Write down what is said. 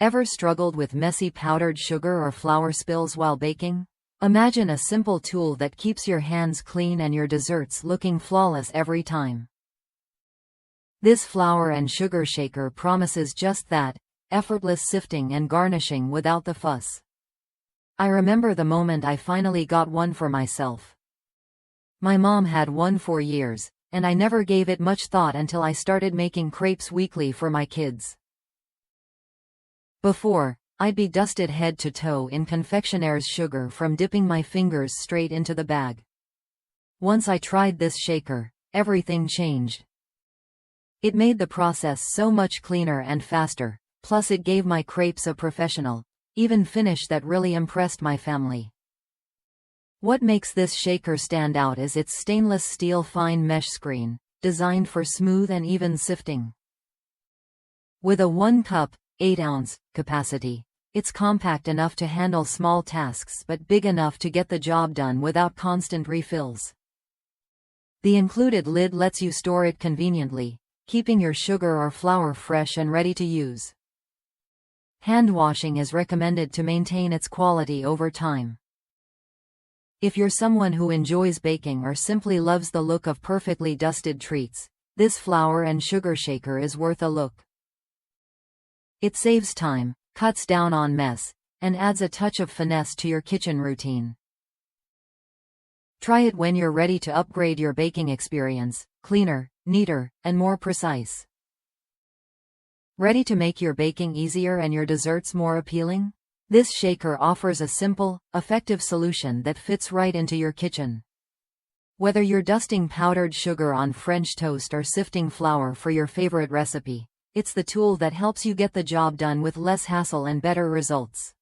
Ever struggled with messy powdered sugar or flour spills while baking? Imagine a simple tool that keeps your hands clean and your desserts looking flawless every time. This flour and sugar shaker promises just that: effortless sifting and garnishing without the fuss. I remember the moment I finally got one for myself. My mom had one for years, and I never gave it much thought until I started making crepes weekly for my kids. Before, I'd be dusted head to toe in confectioners' sugar from dipping my fingers straight into the bag. Once I tried this shaker, everything changed. It made the process so much cleaner and faster, plus it gave my crepes a professional, even finish that really impressed my family. What makes this shaker stand out is its stainless steel fine mesh screen, designed for smooth and even sifting. With a 1 cup, 8-ounce capacity, it's compact enough to handle small tasks but big enough to get the job done without constant refills. The included lid lets you store it conveniently, keeping your sugar or flour fresh and ready to use. Hand washing is recommended to maintain its quality over time. If you're someone who enjoys baking or simply loves the look of perfectly dusted treats, this flour and sugar shaker is worth a look. It saves time, cuts down on mess, and adds a touch of finesse to your kitchen routine. Try it when you're ready to upgrade your baking experience: cleaner, neater, and more precise. Ready to make your baking easier and your desserts more appealing? This shaker offers a simple, effective solution that fits right into your kitchen. Whether you're dusting powdered sugar on French toast or sifting flour for your favorite recipe, it's the tool that helps you get the job done with less hassle and better results.